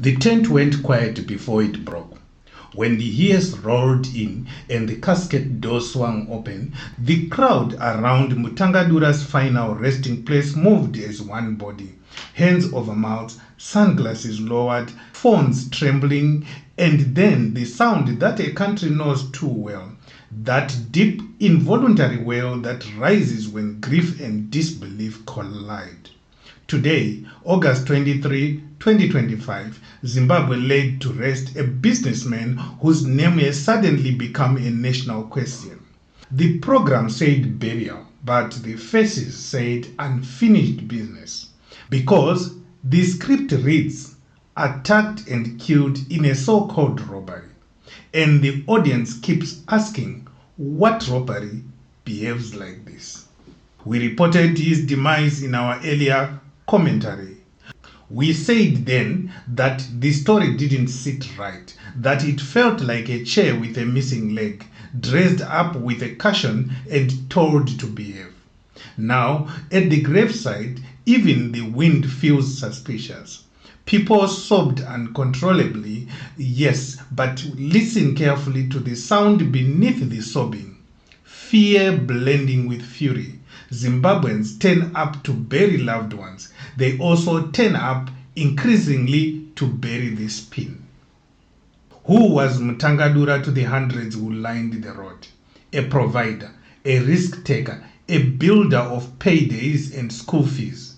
The tent went quiet before it broke. When the hearse rolled in and the casket door swung open, the crowd around Mutangadura's final resting place moved as one body. Hands over mouths, sunglasses lowered, phones trembling, and then the sound that a country knows too well. That deep, involuntary wail that rises when grief and disbelief collide. Today, August 23, 2025, Zimbabwe laid to rest a businessman whose name has suddenly become a national question. The program said burial, but the faces said unfinished business. Because the script reads, attacked and killed in a so-called robbery. And the audience keeps asking, what robbery behaves like this? We reported his demise in our earlier commentary. We said then that the story didn't sit right, that it felt like a chair with a missing leg, dressed up with a cushion and told to behave. Now, at the graveside, even the wind feels suspicious. People sobbed uncontrollably, yes, but listen carefully to the sound beneath the sobbing. Fear blending with fury. Zimbabweans turn up to bury loved ones. They also turn up increasingly to bury the spin. Who was Mutangadura to the hundreds who lined the road? A provider, a risk taker, a builder of paydays and school fees.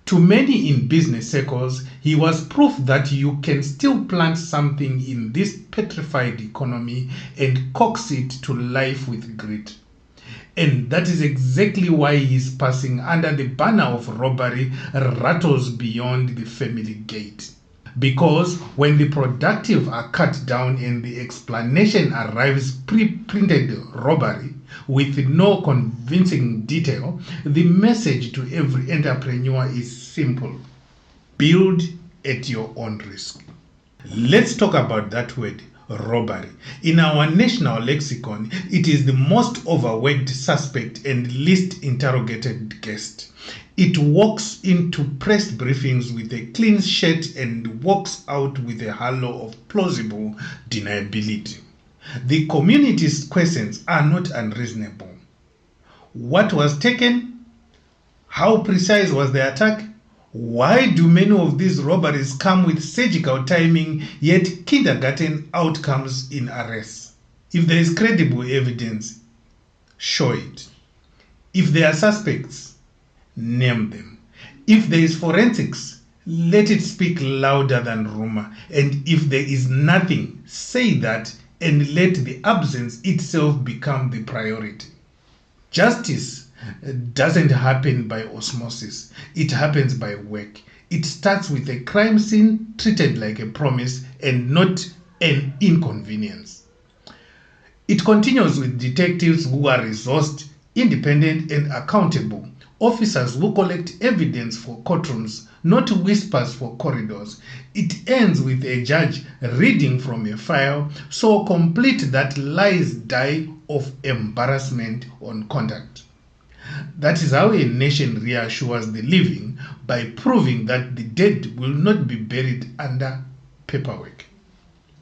To many in business circles, he was proof that you can still plant something in this petrified economy and coax it to life with grit. And that is exactly why his passing under the banner of robbery rattles beyond the family gate. Because when the productive are cut down and the explanation arrives pre-printed robbery with no convincing detail, the message to every entrepreneur is simple. Build at your own risk. Let's talk about that word, robbery. In our national lexicon, it is the most overworked suspect and least interrogated guest. It walks into press briefings with a clean shirt and walks out with a halo of plausible deniability. The community's questions are not unreasonable. What was taken? How precise was the attack? Why do many of these robberies come with surgical timing yet kindergarten outcomes in arrests? If there is credible evidence, show it. If there are suspects, name them. If there is forensics, let it speak louder than rumor. And if there is nothing, say that and let the absence itself become the priority. Justice doesn't happen by osmosis. It happens by work. It starts with a crime scene treated like a promise and not an inconvenience. It continues with detectives who are resourced, independent and accountable. Officers who collect evidence for courtrooms, not whispers for corridors. It ends with a judge reading from a file so complete that lies die of embarrassment on contact. That is how a nation reassures the living, by proving that the dead will not be buried under paperwork.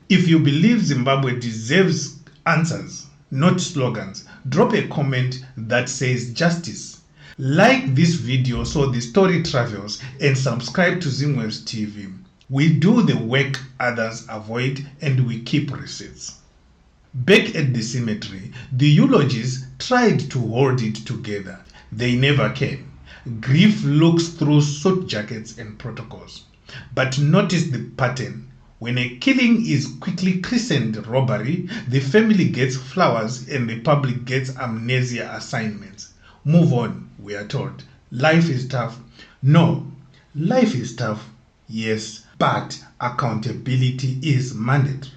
If you believe Zimbabwe deserves answers, not slogans, drop a comment that says justice. Like this video so the story travels, and subscribe to Zimwaves TV. We do the work others avoid and we keep receipts. Back at the cemetery, the eulogies tried to hold it together. They never came. Grief looks through suit jackets and protocols. But notice the pattern. When a killing is quickly christened robbery, the family gets flowers and the public gets amnesia assignments. Move on, we are told. Life is tough. No, life is tough, yes, but accountability is mandatory.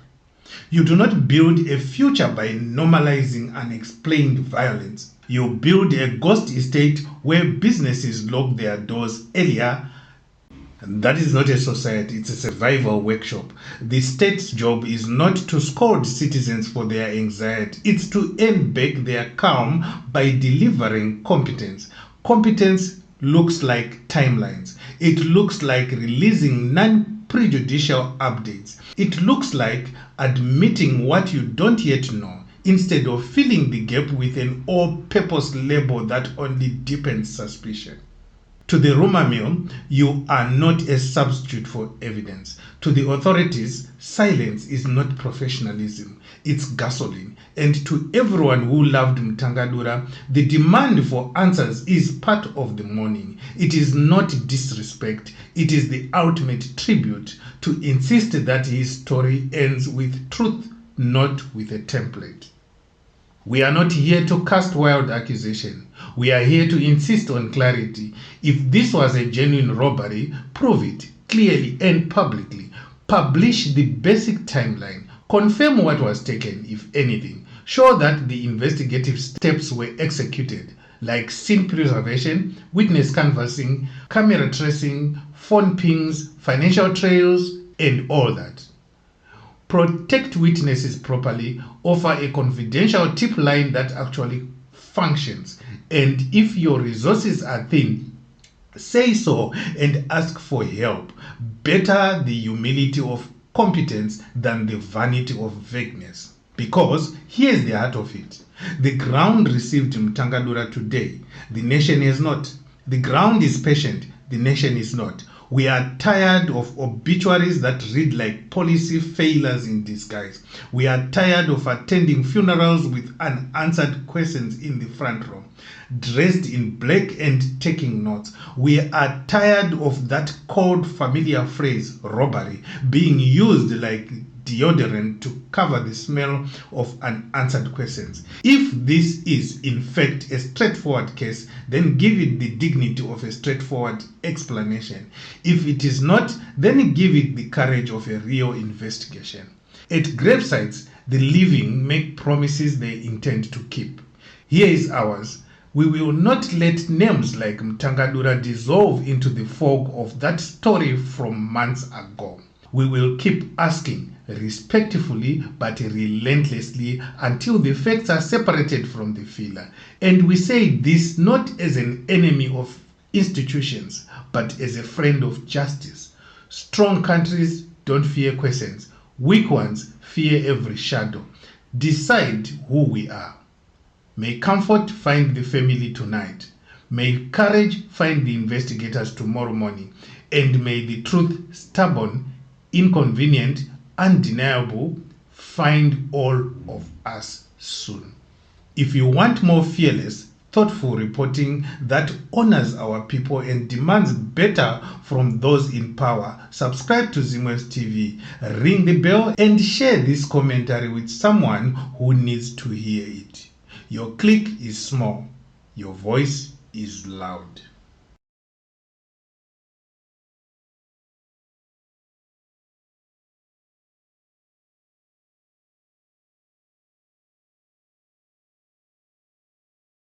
You do not build a future by normalizing unexplained violence. You build a ghost estate where businesses lock their doors earlier. And that is not a society, it's a survival workshop. The state's job is not to scold citizens for their anxiety. It's to earn back their calm by delivering competence. Competence looks like timelines. It looks like releasing prejudicial updates. It looks like admitting what you don't yet know instead of filling the gap with an all-purpose label that only deepens suspicion. To the rumor mill, you are not a substitute for evidence. To the authorities, silence is not professionalism, it's gasoline. And to everyone who loved Mutangadura, the demand for answers is part of the mourning. It is not disrespect, it is the ultimate tribute to insist that his story ends with truth, not with a template. We are not here to cast wild accusation. We are here to insist on clarity. If this was a genuine robbery, prove it clearly and publicly. Publish the basic timeline. Confirm what was taken, if anything. Show that the investigative steps were executed, like scene preservation, witness canvassing, camera tracing, phone pings, financial trails, and all that. Protect witnesses properly, offer a confidential tip line that actually functions. And if your resources are thin, say so and ask for help. Better the humility of competence than the vanity of vagueness. Because here's the heart of it. The ground received Mutangadura today. The nation is not. The ground is patient. The nation is not. We are tired of obituaries that read like policy failures in disguise. We are tired of attending funerals with unanswered questions in the front row, dressed in black and taking notes. We are tired of that cold familiar phrase, robbery, being used like deodorant to cover the smell of unanswered questions. If this is in fact a straightforward case, then give it the dignity of a straightforward explanation. If it is not, then give it the courage of a real investigation. At gravesites, the living make promises they intend to keep. Here is ours. We will not let names like Mutangadura dissolve into the fog of that story from months ago. We will keep asking, respectfully but relentlessly, until the facts are separated from the filler. And we say this not as an enemy of institutions, but as a friend of justice. Strong countries don't fear questions. Weak ones fear every shadow. Decide who we are. May comfort find the family tonight. May courage find the investigators tomorrow morning. And may the truth, stubborn, inconvenient, undeniable, find all of us soon. If you want more fearless, thoughtful reporting that honors our people and demands better from those in power, subscribe to Zimwaves TV, ring the bell, and share this commentary with someone who needs to hear it. Your click is small, your voice is loud.